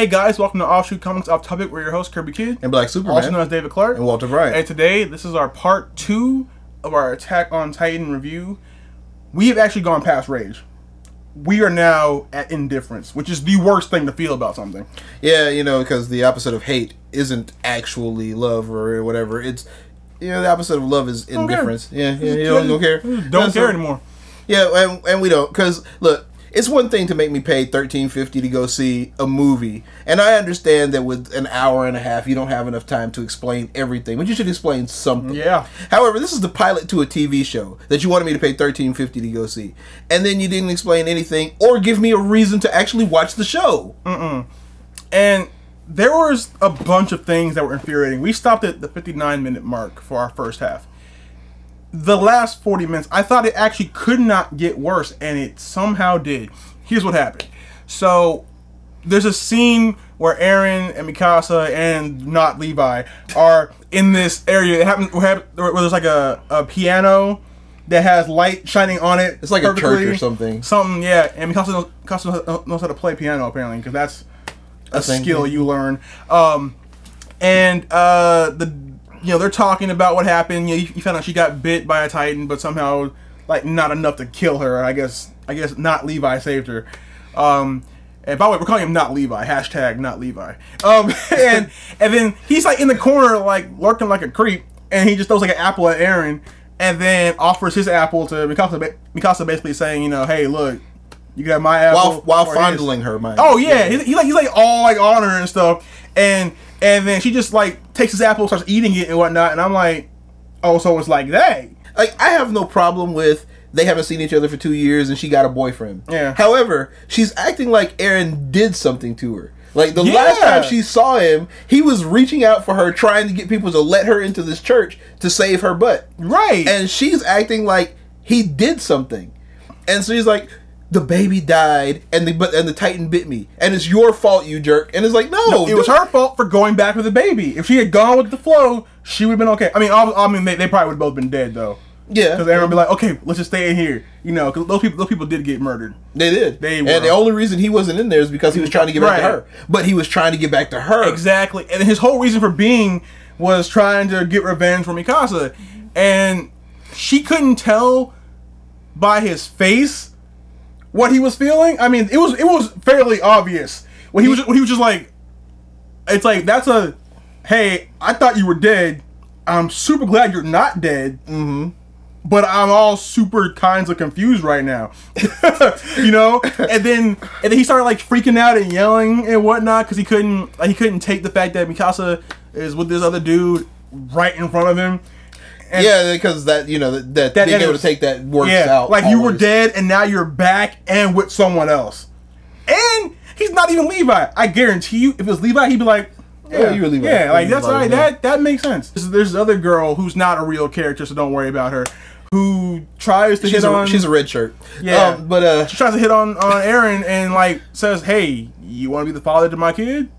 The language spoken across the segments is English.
Hey guys, welcome to Offshoot Comics Off Topic. We're your host, Kirby Kid. And Black Superman. Also known as David Clark. And Walter Bryant. And today, this is our part 2 of our Attack on Titan review. We have actually gone past rage. We are now at indifference, which is the worst thing to feel about something. Yeah, you know, because the opposite of hate isn't actually love or whatever. It's, you know, the opposite of love is indifference. Yeah, you don't care. Don't care anymore. Yeah, and we don't. Because, look, it's one thing to make me pay $13.50 to go see a movie. And I understand that with an hour and a half, you don't have enough time to explain everything. But you should explain something. Yeah. However, this is the pilot to a TV show that you wanted me to pay $13.50 to go see. And then you didn't explain anything or give me a reason to actually watch the show. And there was a bunch of things that were infuriating. We stopped at the 59-minute mark for our first half. The last 40 minutes, I thought it actually could not get worse, and it somehow did. Here's what happened. So, there's a scene where Eren and Mikasa and not Levi are in this area. It happened where there's like a piano that has light shining on it. It's like perfectly. A church or something. Something, yeah. And Mikasa knows how to play piano, apparently, because that's a skill you learn. You know, they're talking about what happened. You know, you found out she got bit by a Titan, but somehow, like, not enough to kill her. I guess not Levi saved her. And by the way, we're calling him not Levi. Hashtag not Levi. And then he's like in the corner, like lurking like a creep, and he just throws like an apple at Eren, and then offers his apple to Mikasa. Mikasa basically saying, you know, hey, look, you got my apple while fondling her. Oh yeah, he's like all like on her and stuff, and then she just like takes his apple, starts eating it and whatnot, and I'm like, oh, so it's like that. Like, I have no problem with they haven't seen each other for 2 years and she got a boyfriend. Yeah. However, she's acting like Eren did something to her. Like, the last time she saw him, he was reaching out for her, trying to get people to let her into this church to save her butt. Right. And she's acting like he did something. And so he's like, the baby died, and the Titan bit me, and it's your fault, you jerk. And it's like, no, it was her fault for going back with the baby. If she had gone with the flow, she would have been okay. I mean, they probably would have both been dead though. Yeah, because Eren would be like, okay, let's just stay in here. You know, because those people did get murdered. They did. And the only reason he wasn't in there is because he was trying to get back to her. But he was trying to get back to her. Exactly, and his whole reason for being was trying to get revenge for Mikasa, and she couldn't tell by his face what he was feeling. I mean, it was fairly obvious when he was just like, it's like, that's a, hey, I thought you were dead. I'm super glad you're not dead. But I'm all super kinds of confused right now. You know? And then he started like freaking out and yelling and whatnot because he couldn't take the fact that Mikasa is with this other dude right in front of him. And yeah, because that, you know, that being able to take that works out. Like, you were dead and now you're back and with someone else. And he's not even Levi. I guarantee you, if it was Levi, he'd be like, yeah, you were Levi. Yeah, like, that's all right. That makes sense. There's this other girl who's not a real character, so don't worry about her, who tries to hit on... She's a red shirt. Yeah, but she tries to hit on Eren and, like, says, hey, you want to be the father to my kid?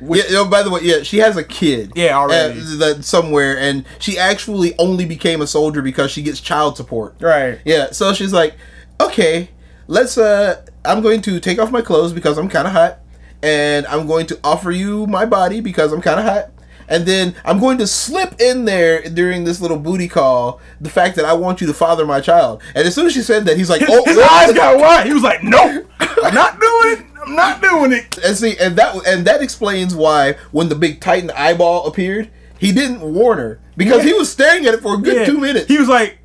Yeah, you know, by the way, yeah, she has a kid. Yeah, already. Somewhere, and she actually only became a soldier because she gets child support. Right. Yeah, so she's like, okay, let's, I'm going to take off my clothes because I'm kind of hot, and I'm going to offer you my body because I'm kind of hot, and then I'm going to slip in there during this little booty call the fact that I want you to father my child. And as soon as she said that, he's like, oh, his eyes got wide. He was like, nope, I'm not doing it. I'm not doing it. And see, and that explains why when the big Titan eyeball appeared, he didn't warn her because he was staring at it for a good 2 minutes. He was like,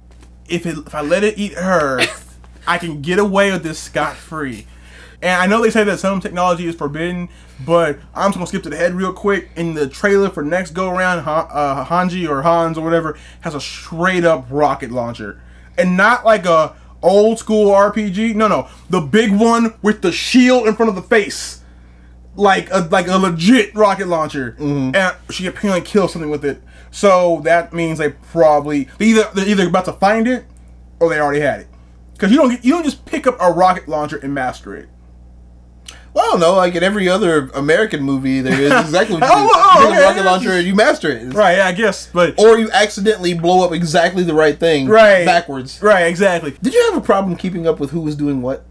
if I let it eat her, I can get away with this scot-free. And I know they say that some technology is forbidden, but I'm just gonna skip to the head real quick. In the trailer for next go around, Hanji or Hans or whatever has a straight up rocket launcher, and not like a old school RPG. No, the big one with the shield in front of the face, like a legit rocket launcher. And she apparently kills something with it. So that means they're either about to find it or they already had it. Because you don't just pick up a rocket launcher and master it. Well, I don't know. Like in every other American movie, there is exactly what you do. You take a rocket launcher and you master it. Right, yeah, I guess. But or you accidentally blow up exactly the right thing backwards. Right, exactly. Did you have a problem keeping up with who was doing what?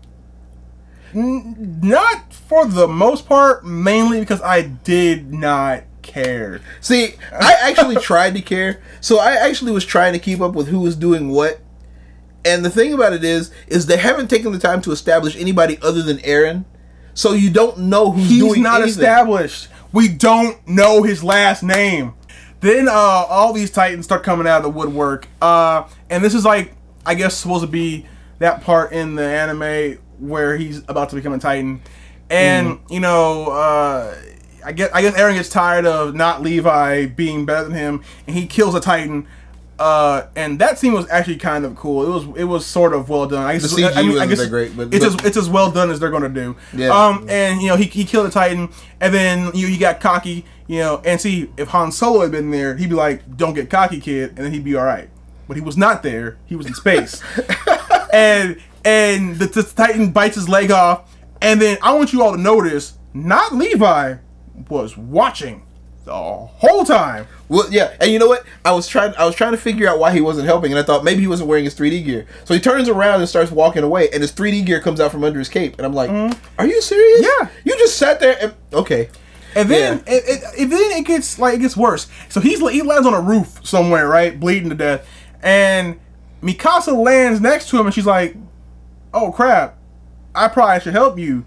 Not for the most part, mainly because I did not care. See, I actually tried to care. So I actually was trying to keep up with who was doing what. And the thing about it is they haven't taken the time to establish anybody other than Aaron. So you don't know who's doing anything. He's not established. We don't know his last name. Then all these Titans start coming out of the woodwork. And this is like, I guess, supposed to be that part in the anime where he's about to become a Titan. And, you know, I guess Aaron gets tired of not Levi being better than him, and he kills a Titan. And that scene was actually kind of cool. It was sort of well done. I guess the CG wasn't that great, but it's as well done as they're gonna do. Yeah. And you know he killed a Titan, and then he got cocky. You know, and see if Han Solo had been there, he'd be like, "Don't get cocky, kid," and then he'd be all right. But he was not there. He was in space, and the Titan bites his leg off, and then I want you all to notice, not Levi was watching the whole time. Well, yeah, and you know what? I was trying to figure out why he wasn't helping, and I thought maybe he wasn't wearing his 3D gear. So he turns around and starts walking away, and his 3D gear comes out from under his cape, and I'm like, "Are you serious? Yeah, you just sat there and okay." And then it gets worse. So he lands on a roof somewhere, right, bleeding to death, and Mikasa lands next to him, and she's like, "Oh crap, I probably should help you.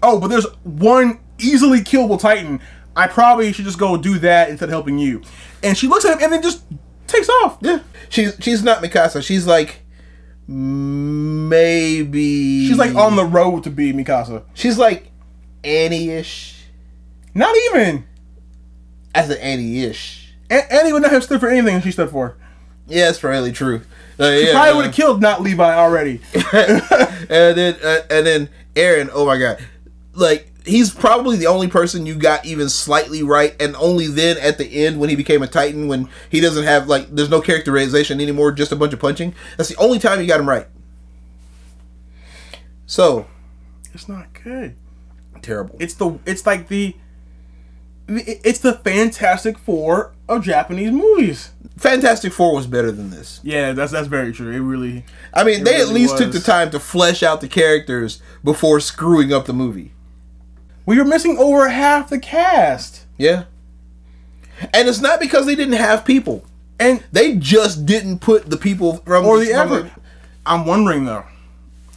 Oh, but there's one easily killable Titan. I probably should just go do that instead of helping you." And she looks at him and then just takes off. Yeah, she's not Mikasa. She's like maybe she's like on the road to be Mikasa. She's like Annie-ish. Not even. As an Annie-ish. Annie would not have stood for anything she stood for. Yeah, that's probably true. She probably would have killed not Levi already. and then Aaron, oh my god. Like, he's probably the only person you got even slightly right, and only then at the end when he became a Titan, when he doesn't have, like, there's no characterization anymore, just a bunch of punching. That's the only time you got him right. So. It's not good. Terrible. It's the Fantastic Four of Japanese movies. Fantastic Four was better than this. Yeah, that's very true. It really. I mean, they really at least took the time to flesh out the characters before screwing up the movie. We were missing over half the cast. Yeah. And it's not because they didn't have people. And they just didn't put the people from or the effort. I'm wondering though.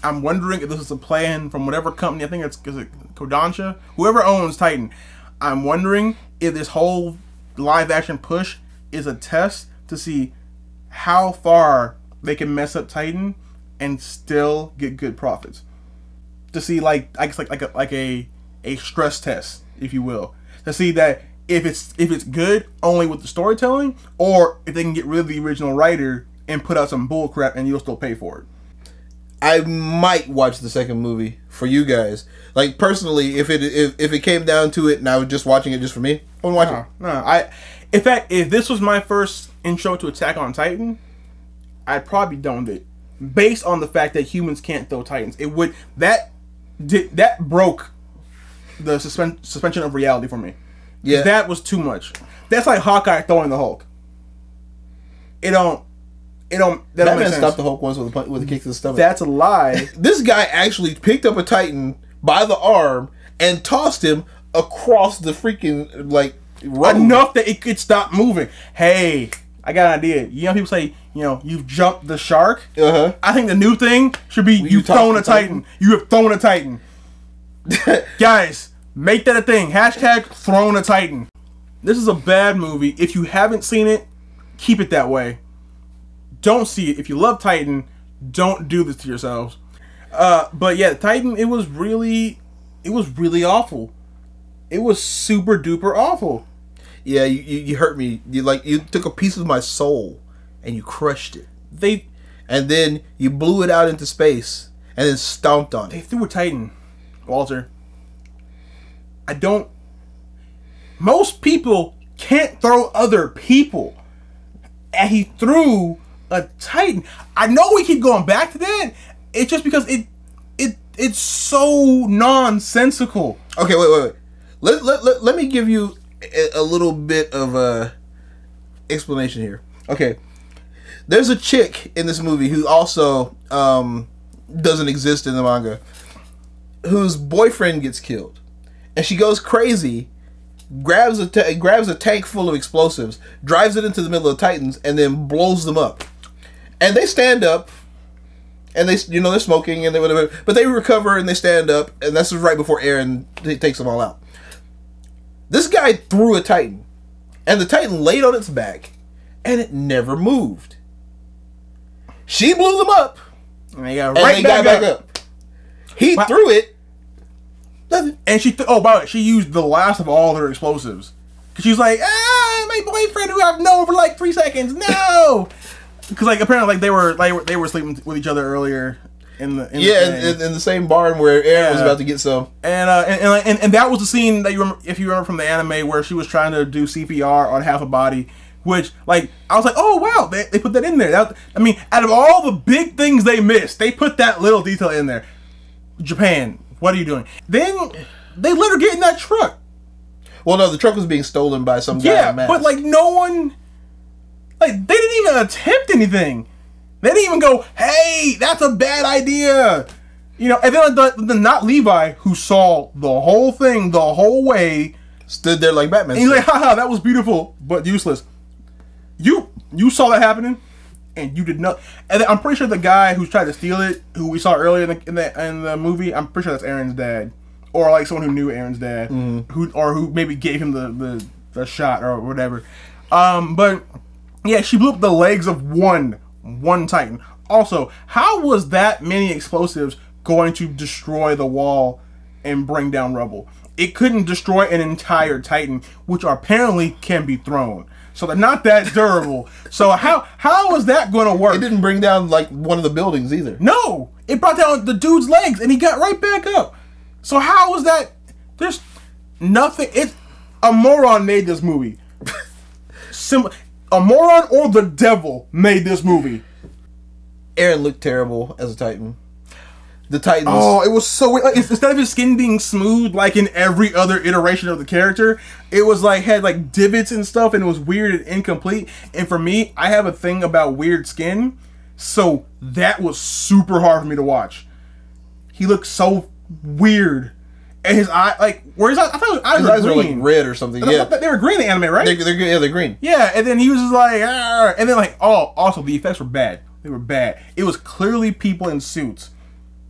I'm wondering if this is a plan from whatever company. I think is it Kodansha, whoever owns Titan. I'm wondering if this whole live action push is a test to see how far they can mess up Titan and still get good profits. To see I guess like a stress test, if you will, to see that if it's good only with the storytelling, or if they can get rid of the original writer and put out some bullcrap and you'll still pay for it. I might watch the second movie for you guys. Like, personally, if it came down to it and I was just watching it just for me, I wouldn't watch it. No. In fact, if this was my first intro to Attack on Titan, I'd probably be done with it. Based on the fact that humans can't throw Titans. It would that broke the suspension of reality for me. Yeah. That was too much. That's like Hawkeye throwing the Hulk. That don't make sense. Stopped the Hulk once with a kick to the stomach. That's a lie. This guy actually picked up a Titan by the arm and tossed him across the freaking road. Enough that it could stop moving. Hey, I got an idea. You know, people say, you've jumped the shark. I think the new thing should be you've thrown a Titan. You have thrown a Titan. Guys, make that a thing. # thrown a Titan. This is a bad movie. If you haven't seen it, keep it that way. Don't see it. If you love Titan, don't do this to yourselves. But yeah, Titan, it was really awful. It was super duper awful. Yeah, you hurt me. You took a piece of my soul and you crushed it. And then you blew it out into space and then stomped on it. They threw a Titan, Walter. Most people can't throw other people. And he threw a Titan. I know we keep going back to that. It's just because it's so nonsensical. Okay, wait. Let me give you a little bit of a explanation here. Okay, there's a chick in this movie who also doesn't exist in the manga, whose boyfriend gets killed, and she goes crazy, grabs a tank full of explosives, drives it into the middle of the Titans, and then blows them up. And they stand up, and they're smoking and they whatever, but they recover and they stand up, and this is right before Eren takes them all out. This guy threw a Titan, and the Titan laid on its back, and it never moved. She blew them up, and they got back up. He threw it. Nothing. And by the way, she used the last of all their explosives. Cause she's like, my boyfriend who I've known for like 3 seconds, no. Because like apparently they were sleeping with each other earlier in the in the same barn where Eren was about to get some. And that was the scene that you remember, if you remember from the anime, where she was trying to do CPR on half a body. Which, like, I was like, oh, wow, they put that in there. Out of all the big things they missed, they put that little detail in there. Japan, what are you doing? Then they let her get in that truck. Well, no, the truck was being stolen by some guy. Yeah, but, like, no one... Like, they didn't even attempt anything. They didn't even go, hey, that's a bad idea. You know, and then the not Levi, who saw the whole thing the whole way... Stood there like Batman. And he's like, haha, that was beautiful, but useless. You saw that happening, and you did not. And I'm pretty sure the guy who's tried to steal it, who we saw earlier in the movie, I'm pretty sure that's Eren's dad, or like someone who knew Eren's dad, who maybe gave him the shot or whatever. But yeah, she blew up the legs of one Titan. Also, how was that many explosives going to destroy the wall and bring down rubble? It couldn't destroy an entire Titan, which apparently can be thrown. So they're not that durable. So how is that going to work? It didn't bring down like one of the buildings either. No, it brought down the dude's legs, and he got right back up. So how was that? There's nothing. A moron made this movie. A moron or the devil made this movie. Eren looked terrible as a Titan. The Titans. Oh, it was so weird. Like, instead of his skin being smooth like in every other iteration of the character, it was like had like divots and stuff, and it was weird and incomplete. And for me, I have a thing about weird skin, so that was super hard for me to watch. He looked so weird, and his eye, like, where his eyes? I thought his eyes were green. Were like red or something. Yeah, they were green in the anime, right? They're green. Yeah, and then he was just like, argh. And then like, oh, also the effects were bad. They were bad. It was clearly people in suits.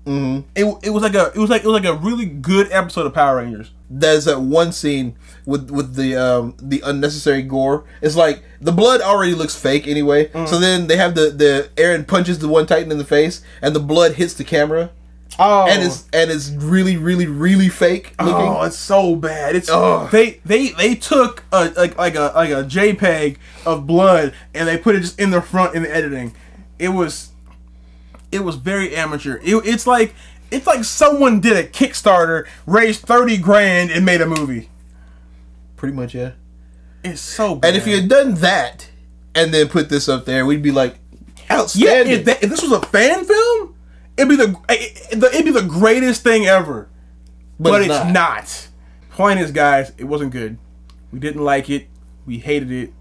Mm-hmm. It was like a really good episode of Power Rangers. There's that one scene with the unnecessary gore. It's like the blood already looks fake anyway. So then they have the Eren punches the one Titan in the face, and the blood hits the camera. Oh, and it's really really fake looking. Oh, it's so bad. It's they took a JPEG of blood and they put it just in the front in the editing. It was very amateur. It's like someone did a Kickstarter, raised 30 grand, and made a movie. Pretty much, yeah. It's so bad. And if you had done that and then put this up there, we'd be like, outstanding. Yeah, if this was a fan film, it'd be the greatest thing ever. But it's not. Point is, guys, it wasn't good. We didn't like it. We hated it,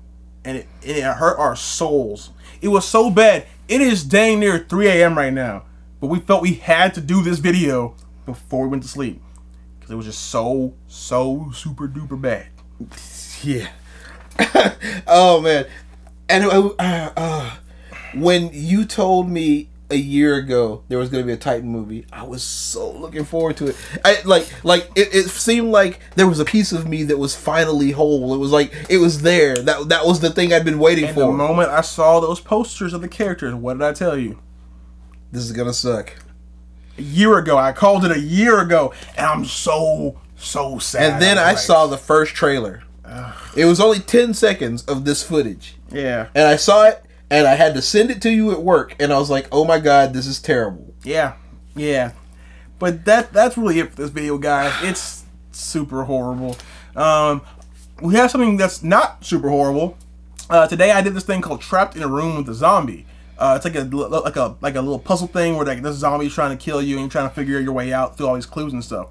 and it hurt our souls. It was so bad. It is dang near 3 a.m. right now, but we felt we had to do this video before we went to sleep because it was just so super duper bad. Yeah. Oh man. And when you told me a year ago there was going to be a Titan movie, I was so looking forward to it. It seemed like there was a piece of me that was finally whole. It was like it was there. That was the thing I'd been waiting for. The moment I saw those posters of the characters, what did I tell you? This is gonna suck. A year ago, I called it a year ago, and I'm so sad. And then I saw the first trailer. It was only 10 seconds of this footage. Yeah. And I saw it. And I had to send it to you at work, and I was like, "Oh my god, this is terrible." Yeah. But that's really it for this video, guys. It's super horrible. We have something that's not super horrible. Today I did this thing called Trapped in a Room with a Zombie. It's like a little puzzle thing where like this zombie's trying to kill you, and you're trying to figure your way out through all these clues and stuff.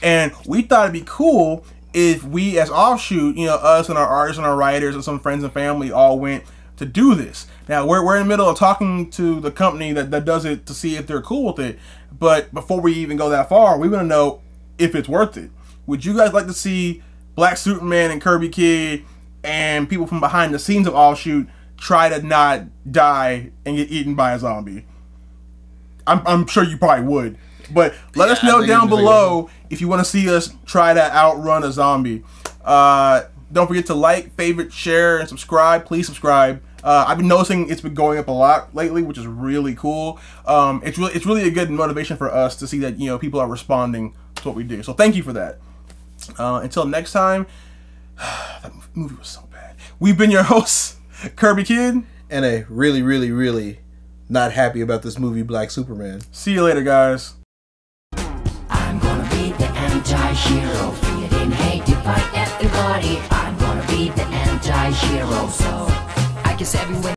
And we thought it'd be cool if we, as offshoot, us and our artists and our writers and some friends and family all went to do this. Now we're in the middle of talking to the company that does it to see if they're cool with it. But before we even go that far, we want to know if it's worth it. Would you guys like to see Black Superman and Kirby Kid and people from behind the scenes of Offshoot try to not die and get eaten by a zombie? I'm sure you probably would. But let us know down below if you want to see us try to outrun a zombie. Don't forget to like, favorite, share, and subscribe. Please subscribe. I've been noticing it's been going up a lot lately, which is really cool. It's really a good motivation for us to see that, you know, people are responding to what we do. So thank you for that. Until next time, that movie was so bad. We've been your hosts, Kirby Kid, and a really not happy about this movie, Black Superman. See you later, guys. I'm gonna be the anti-hero, feeling hate to fight everybody. I'm gonna be the anti-hero, so I guess everyone